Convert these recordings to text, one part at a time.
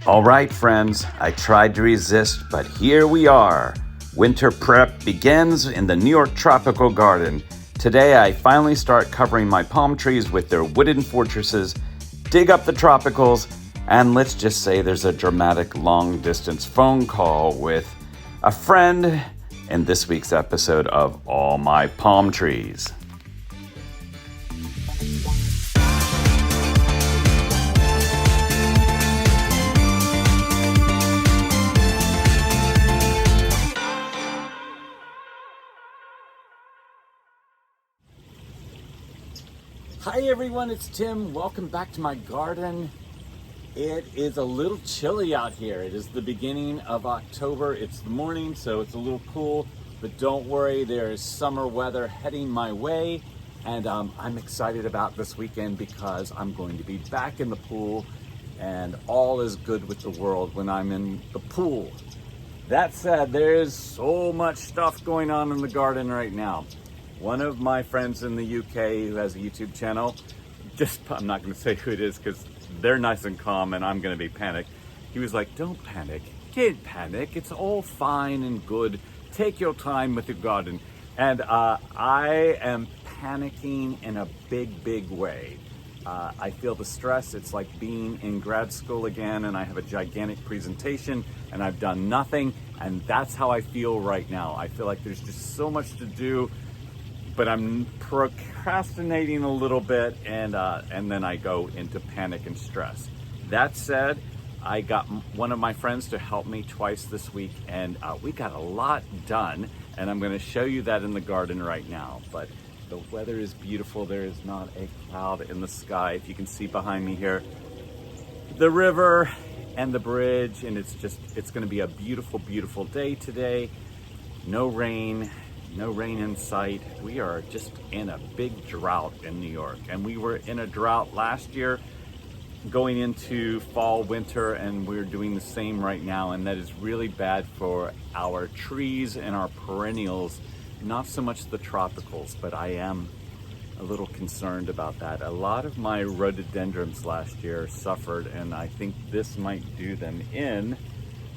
All right, friends, I tried to resist, but here we are. Winter prep begins in the New York Tropical Garden. Today, I finally start covering my palm trees with their wooden fortresses, dig up the tropicals, and let's just say there's a dramatic long-distance phone call with a friend in this week's episode of All My Palm Trees. Hi everyone, it's Tim. Welcome back to my garden. It is a little chilly out here. It is the beginning of October. It's the morning, so it's a little cool, but don't worry, there is summer weather heading my way, and I'm excited about this weekend because I'm going to be back in the pool, and all is good with the world when I'm in the pool. That said, there is so much stuff going on in the garden right now. One of my friends in the UK who has a YouTube channel, I'm not going to say who it is because they're nice and calm and I'm going to be panicked. He was like, don't panic, can't panic, it's all fine and good. Take your time with your garden. And I am panicking in a big way. I feel the stress. It's like being in grad school again and I have a gigantic presentation and I've done nothing. And that's how I feel right now. I feel like there's just so much to do, but I'm procrastinating a little bit, and then I go into panic and stress. That said, I got one of my friends to help me twice this week, and we got a lot done, and I'm gonna show you that in the garden right now. But the weather is beautiful. There is not a cloud in the sky. If you can see behind me here, the river and the bridge, and it's gonna be a beautiful day today. No rain in sight. We are just in a big drought in New York, and we were in a drought last year going into fall, winter, and we're doing the same right now, and that is really bad for our trees and our perennials, not so much the tropicals, but I am a little concerned about that. A lot of my rhododendrons last year suffered, and I think this might do them in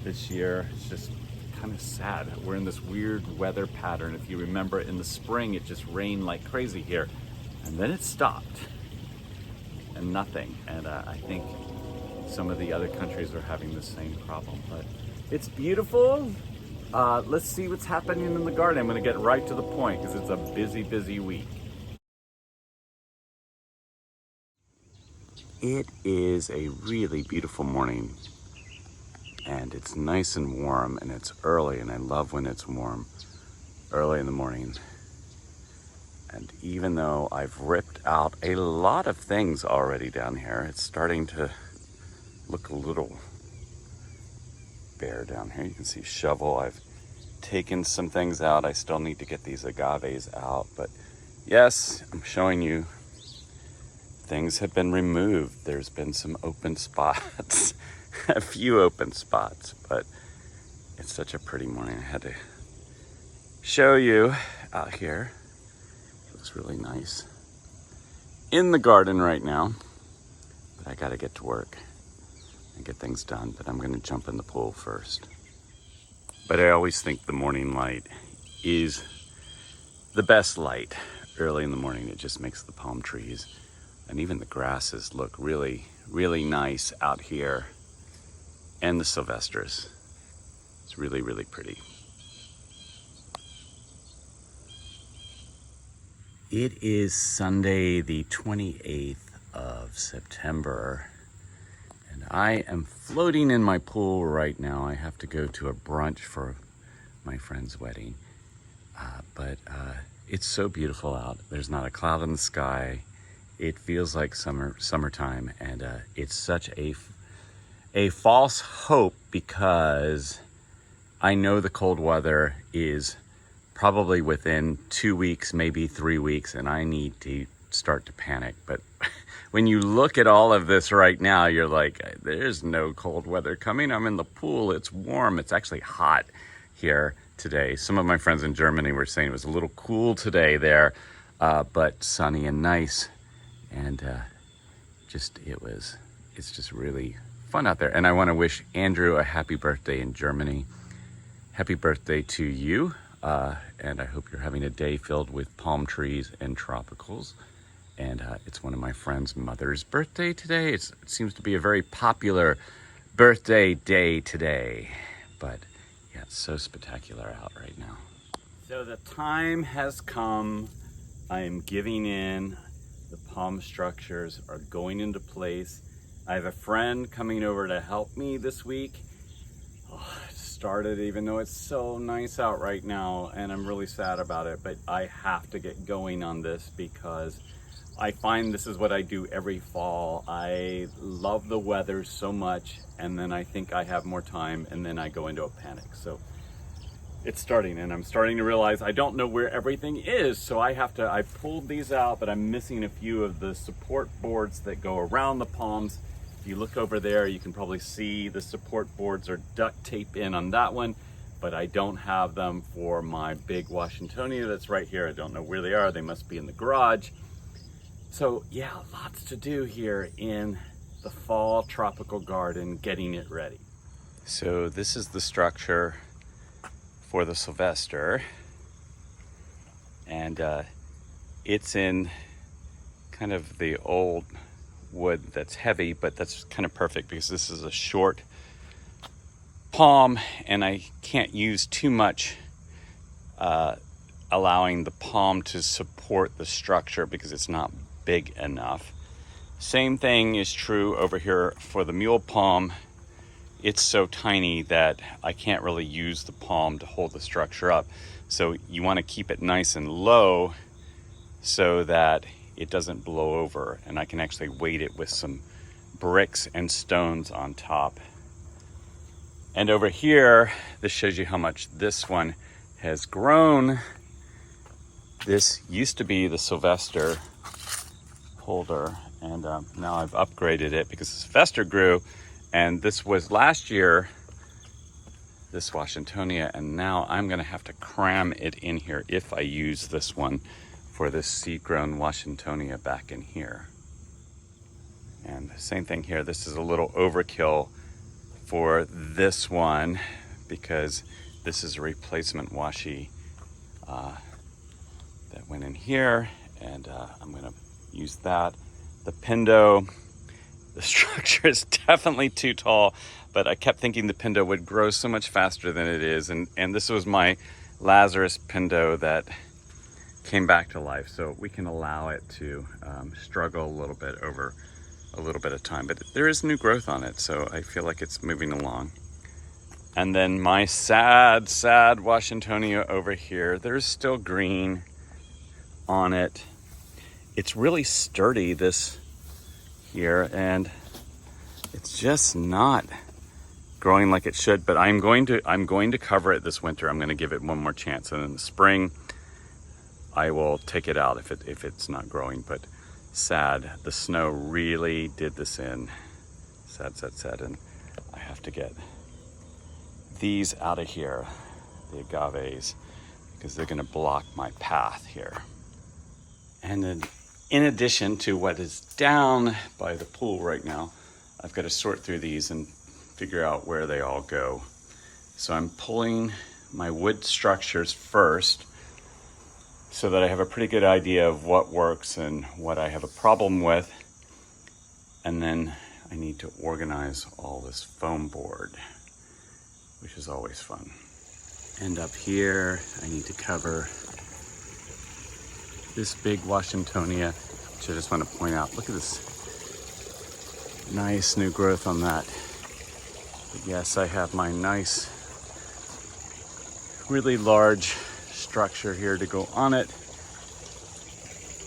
this year. It's just kind of sad. We're in this weird weather pattern. If you remember, in the spring it just rained like crazy here, and then it stopped and nothing. And I think some of the other countries are having the same problem, but it's beautiful. Let's see what's happening in the garden. I'm going to get right to the point because it's a busy week. It is a really beautiful morning, and it's nice and warm, and it's early, and I love when it's warm early in the morning. And even though I've ripped out a lot of things already down here, it's starting to look a little bare down here. You can see shovel. I've taken some things out. I still need to get these agaves out, but yes, I'm showing you things have been removed. There's been some open spots. A few open spots, but it's such a pretty morning. I had to show you out here. It looks really nice in the garden right now, but I got to get to work and get things done. But I'm going to jump in the pool first. But I always think the morning light is the best light. Early in the morning, it just makes the palm trees and even the grasses look really nice out here. And the sylvestris. It's really pretty. It is Sunday, the 28th of September, and I am floating in my pool right now. I have to go to a brunch for my friend's wedding, but it's so beautiful out. There's not a cloud in the sky. It feels like summertime, and it's such a false hope because I know the cold weather is probably within 2 weeks, maybe 3 weeks, and I need to start to panic. But when you look at all of this right now, you're like, there's no cold weather coming. I'm in the pool. It's warm. It's actually hot here today. Some of my friends in Germany were saying it was a little cool today there, but sunny and nice. And it's just really fun out there. And I want to wish Andrew a happy birthday in Germany. Happy birthday to you. And I hope you're having a day filled with palm trees and tropicals. And it's one of my friend's mother's birthday today. It seems to be a very popular birthday day today. But yeah, it's so spectacular out right now. So the time has come. I am giving in. The palm structures are going into place. I have a friend coming over to help me this week. It started even though it's so nice out right now, and I'm really sad about it, but I have to get going on this because I find this is what I do every fall. I love the weather so much, and then I think I have more time, and then I go into a panic. So it's starting, and I'm starting to realize I don't know where everything is. So I pulled these out, but I'm missing a few of the support boards that go around the palms. If you look over there, you can probably see the support boards are duct tape in on that one, but I don't have them for my big Washingtonia that's right here. I don't know where they are. They must be in the garage. So yeah, lots to do here in the fall tropical garden, getting it ready. So this is the structure for the Sylvester, and it's in kind of the old wood that's heavy, but that's kind of perfect because this is a short palm and I can't use too much, allowing the palm to support the structure because it's not big enough. Same thing is true over here for the mule palm. It's so tiny that I can't really use the palm to hold the structure up. So you want to keep it nice and low so that it doesn't blow over, and I can actually weight it with some bricks and stones on top. And over here, this shows you how much this one has grown. This used to be the Sylvester holder, and now I've upgraded it because the Sylvester grew. And this was last year, this Washingtonia, and now I'm gonna have to cram it in here if I use this one for this seed-grown Washingtonia back in here. And same thing here, this is a little overkill for this one because this is a replacement washi that went in here, and I'm gonna use that. The Pindo, the structure is definitely too tall, but I kept thinking the Pindo would grow so much faster than it is. And this was my Lazarus Pindo that came back to life. So we can allow it to struggle a little bit over a little bit of time, but there is new growth on it. So I feel like it's moving along. And then my sad Washingtonia over here, there's still green on it. It's really sturdy, this here, and it's just not growing like it should, but I'm going to cover it this winter. I'm going to give it one more chance, and in the spring I will take it out if it's not growing. But sad, the snow really did this in. Sad, and I have to get these out of here, the agaves, because they're going to block my path here. And then in addition to what is down by the pool right now, I've got to sort through these and figure out where they all go. So I'm pulling my wood structures first so that I have a pretty good idea of what works and what I have a problem with. And then I need to organize all this foam board, which is always fun. And up here, I need to cover this big Washingtonia, which I just want to point out. Look at this nice new growth on that. But yes, I have my nice, really large structure here to go on it.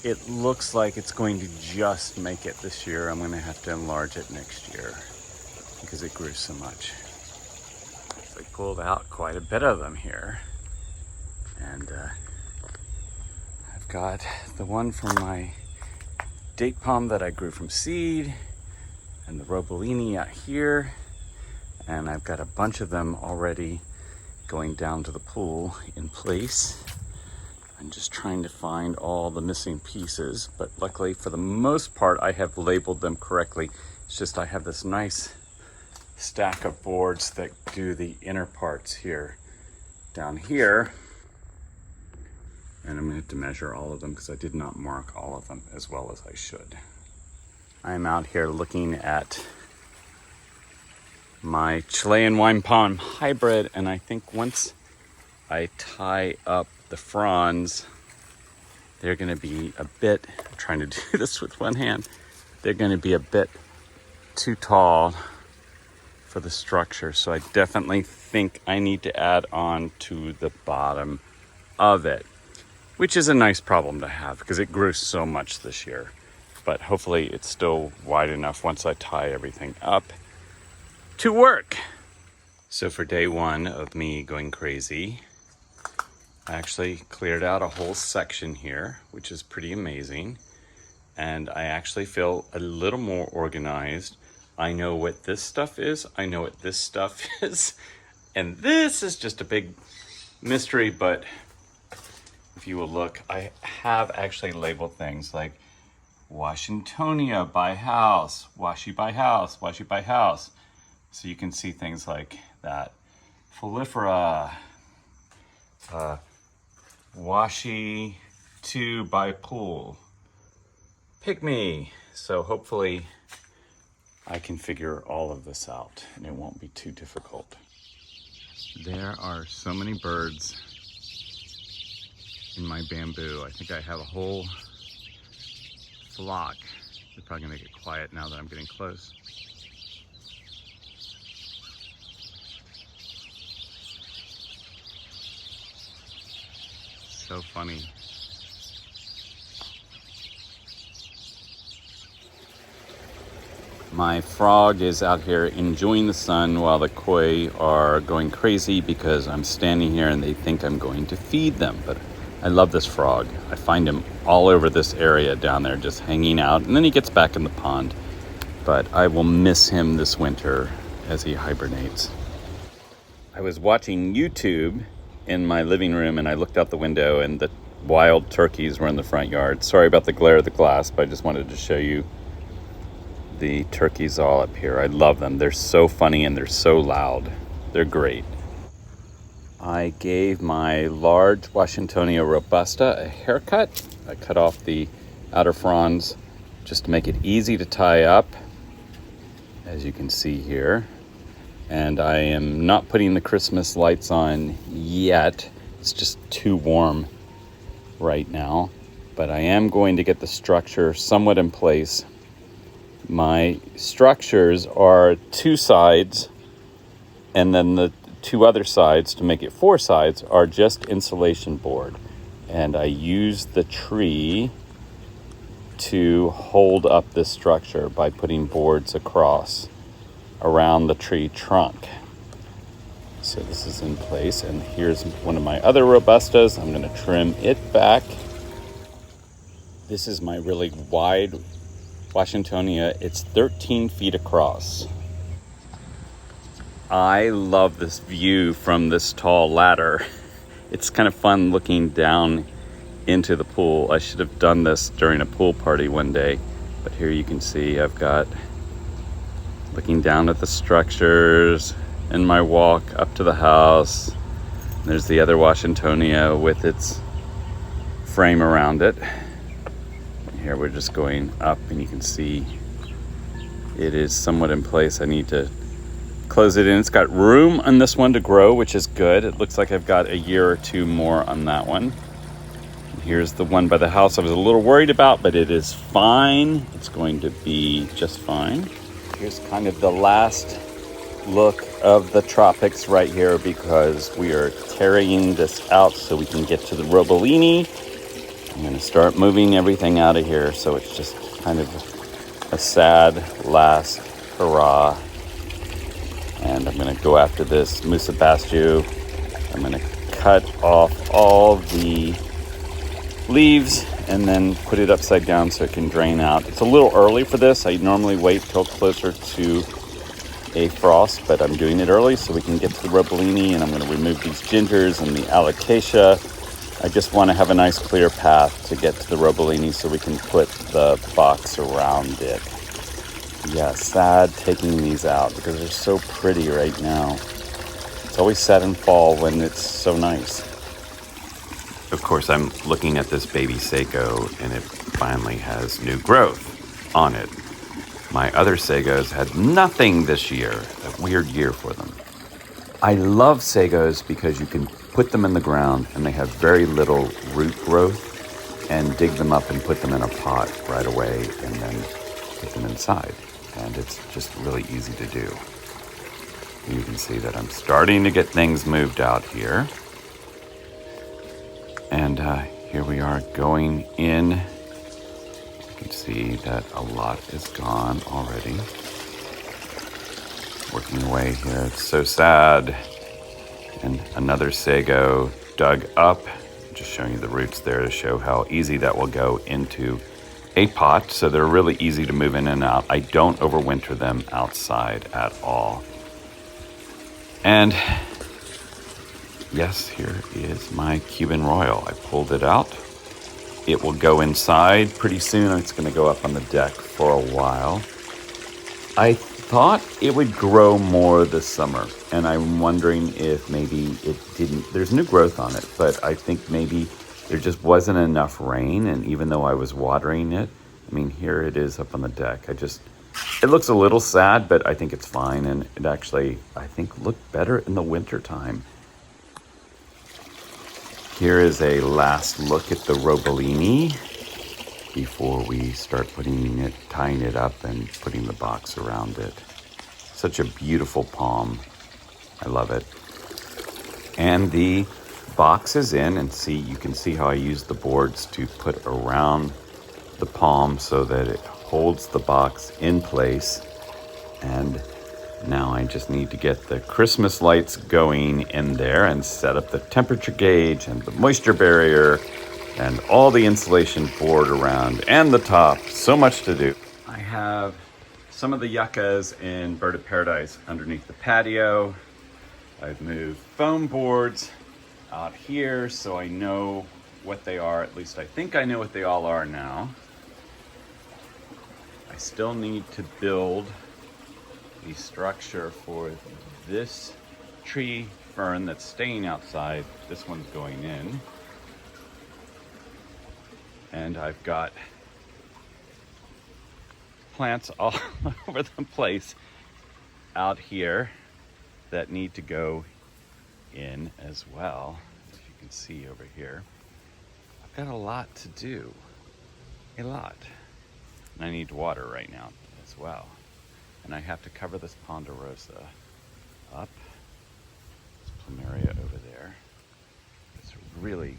It looks like it's going to just make it this year. I'm going to have to enlarge it next year because it grew so much. So I pulled out quite a bit of them here. And I've got the one from my date palm that I grew from seed, and the Robolini out here. And I've got a bunch of them already going down to the pool in place. I'm just trying to find all the missing pieces, but luckily for the most part, I have labeled them correctly. It's just I have this nice stack of boards that do the inner parts here. Down here, and I'm going to have to measure all of them because I did not mark all of them as well as I should. I'm out here looking at my Chilean wine palm hybrid, and I think once I tie up the fronds, they're going to be a bit, I'm trying to do this with one hand, they're going to be a bit too tall for the structure. So I definitely think I need to add on to the bottom of it, which is a nice problem to have because it grew so much this year. But hopefully it's still wide enough once I tie everything up to work. So for day one of me going crazy, I actually cleared out a whole section here, which is pretty amazing. And I actually feel a little more organized. I know what this stuff is. I know what this stuff is. And this is just a big mystery, but if you will look, I have actually labeled things like Washingtonia by house, washi by house, washi by house. So you can see things like that. Folifera, washi 2 by pool, pygmy. So hopefully I can figure all of this out and it won't be too difficult. There are so many birds in my bamboo. I think I have a whole flock. They're probably gonna make it quiet now that I'm getting close. So funny. My frog is out here enjoying the sun while the koi are going crazy because I'm standing here and they think I'm going to feed them. But I love this frog. I find him all over this area down there just hanging out, and then he gets back in the pond. But I will miss him this winter as he hibernates. I was watching YouTube in my living room and I looked out the window and the wild turkeys were in the front yard. Sorry about the glare of the glass, but I just wanted to show you the turkeys all up here. I love them. They're so funny and they're so loud. They're great. I gave my large Washingtonia robusta a haircut. I cut off the outer fronds just to make it easy to tie up, as you can see here. And I am not putting the Christmas lights on yet. It's just too warm right now. But I am going to get the structure somewhat in place. My structures are 2 sides, and then the 2 other sides, to make it 4 sides, are just insulation board. And I use the tree to hold up this structure by putting boards across around the tree trunk. So this is in place, and here's one of my other robustas. I'm going to trim it back. This is my really wide Washingtonia. It's 13 feet across. I love this view from this tall ladder. It's kind of fun looking down into the pool. I should have done this during a pool party one day, but here you can see I've got looking down at the structures and my walk up to the house. And there's the other Washingtonia with its frame around it. And here we're just going up and you can see it is somewhat in place. I need to close it in. It's got room on this one to grow, which is good. It looks like I've got a year or 2 more on that one. And here's the one by the house I was a little worried about, but it is fine. It's going to be just fine. Here's kind of the last look of the tropics right here because we are carrying this out so we can get to the Robolini. I'm going to start moving everything out of here, so it's just kind of a sad last hurrah. And I'm going to go after this Musa Bastu. I'm going to cut off all the leaves and then put it upside down so it can drain out. It's a little early for this. I normally wait till closer to a frost, but I'm doing it early so we can get to the Robolini, and I'm going to remove these gingers and the alocasia. I just want to have a nice clear path to get to the Robolini so we can put the box around it. Yeah, sad taking these out because they're so pretty right now. It's always sad in fall when it's so nice. Of course, I'm looking at this baby sago and it finally has new growth on it. My other sagos had nothing this year, a weird year for them. I love sagos because you can put them in the ground and they have very little root growth, and dig them up and put them in a pot right away and then put them inside. And it's just really easy to do. You can see that I'm starting to get things moved out here. And here we are going in. You can see that a lot is gone already. Working away here, it's so sad. And another sago dug up. Just showing you the roots there to show how easy that will go into a pot. So they're really easy to move in and out. I don't overwinter them outside at all. And yes, here is my Cuban Royal. I pulled it out. It will go inside pretty soon. It's going to go up on the deck for a while. I thought it would grow more this summer, and I'm wondering if maybe it didn't. There's new growth on it, but I think maybe there just wasn't enough rain, and even though I was watering it, I mean, here it is up on the deck. It looks a little sad, but I think it's fine, and it actually, I think, looked better in the winter time. Here is a last look at the Robolini before we start tying it up and putting the box around it. Such a beautiful palm. I love it. And the box is in, and you can see how I use the boards to put around the palm so that it holds the box in place. And now I just need to get the Christmas lights going in there and set up the temperature gauge and the moisture barrier and all the insulation board around and the top. So much to do. I have some of the yuccas in Bird of Paradise underneath the patio. I've moved foam boards out here so I know what they are. At least I think I know what they all are now. I still need to build the structure for this tree fern that's staying outside. This one's going in. And I've got plants all over the place out here that need to go in as well, as you can see over here. I've got a lot to do, a lot. And I need water right now as well. And I have to cover this ponderosa up. This plumeria over there. It's really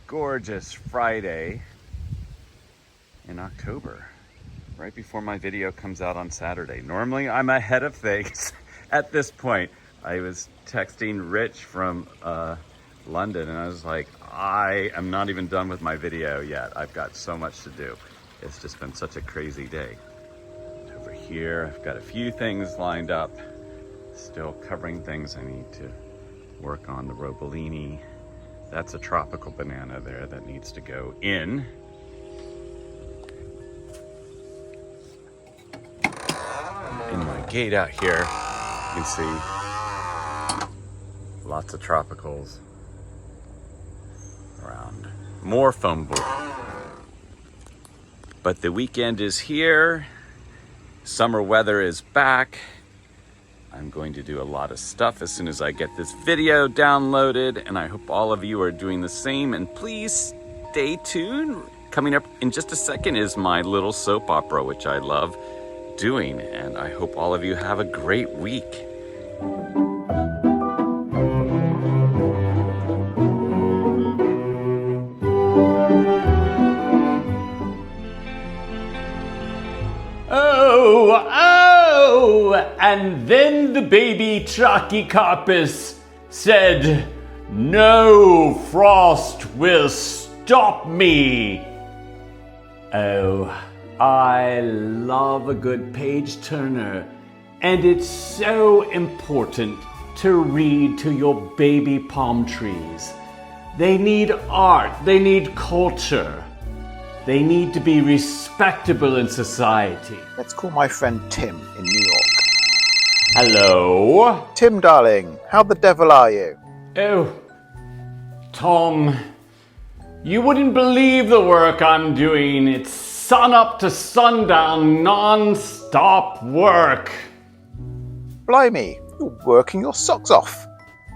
gorgeous Friday in October, right before my video comes out on Saturday. Normally I'm ahead of things at this point. I was texting Rich from London and I was like, I am not even done with my video yet. I've got so much to do. It's just been such a crazy day. Over here, I've got a few things lined up, still covering things I need to work on. The Robolini. That's a tropical banana there that needs to go in. In my gate out here, you can see lots of tropicals around. More foam board. But the weekend is here. Summer weather is back. I'm going to do a lot of stuff as soon as I get this video downloaded, and I hope all of you are doing the same. And please stay tuned. Coming up in just a second is my little soap opera, which I love doing, and I hope all of you have a great week. And then the baby Trachycarpus said, "No frost will stop me." Oh, I love a good page turner, and it's so important to read to your baby palm trees. They need art, they need culture. They need to be respectable in society. Let's call my friend Tim in New York. Hello? Tim, darling, how the devil are you? Oh, Tom, you wouldn't believe the work I'm doing. It's sun up to sundown, non-stop work. Blimey, you're working your socks off.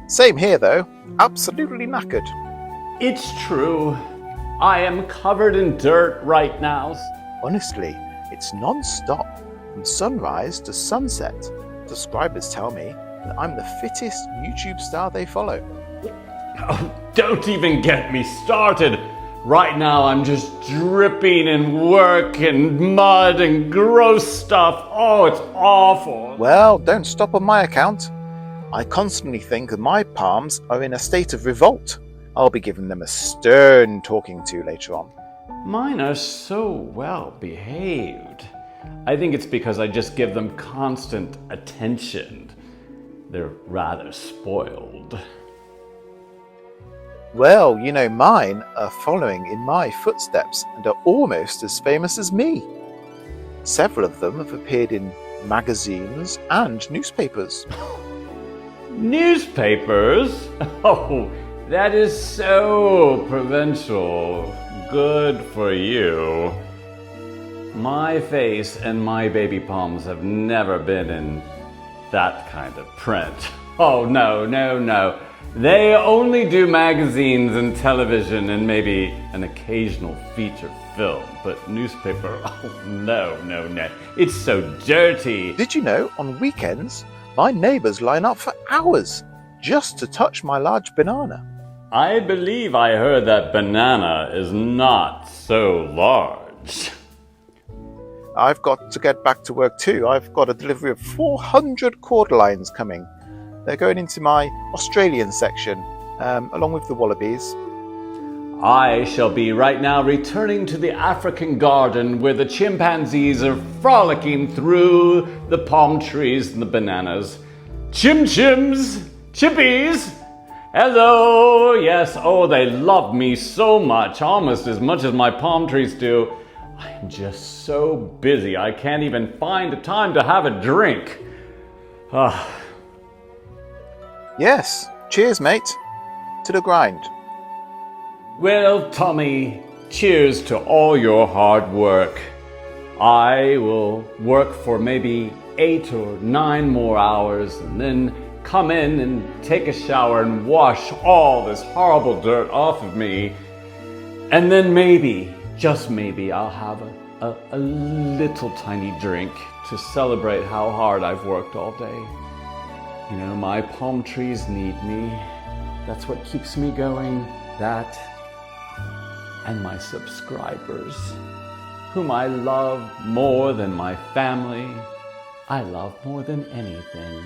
Same here, though. Absolutely knackered. It's true. I am covered in dirt right now. Honestly, it's non-stop from sunrise to sunset. Subscribers tell me that I'm the fittest YouTube star they follow. Oh, don't even get me started. Right now I'm just dripping in work and mud and gross stuff. Oh, it's awful. Well, don't stop on my account. I constantly think that my palms are in a state of revolt. I'll be giving them a stern talking to later on. Mine are so well behaved. I think it's because I just give them constant attention. They're rather spoiled. Well, you know, mine are following in my footsteps and are almost as famous as me. Several of them have appeared in magazines and newspapers. Newspapers? Oh, that is so provincial. Good for you. My face and my baby palms have never been in that kind of print. Oh, no, no, no. They only do magazines and television and maybe an occasional feature film. But newspaper, oh, no, no, no. It's so dirty. Did you know, on weekends, my neighbours line up for hours just to touch my large banana? I believe I heard that banana is not so large. I've got to get back to work too. I've got a delivery of 400 quarter lines coming. They're going into my Australian section, along with the wallabies. I shall be right now returning to the African garden where the chimpanzees are frolicking through the palm trees and the bananas. Chim-chims! Chippies! Hello! Yes, oh, they love me so much, almost as much as my palm trees do. I'm just so busy, I can't even find the time to have a drink. Yes, cheers, mate. To the grind. Well, Tommy, cheers to all your hard work. I will work for maybe 8 or 9 more hours and then come in and take a shower and wash all this horrible dirt off of me. And then maybe, just maybe, I'll have a little tiny drink to celebrate how hard I've worked all day. You know, my palm trees need me. That's what keeps me going. That and my subscribers, whom I love more than my family. I love more than anything.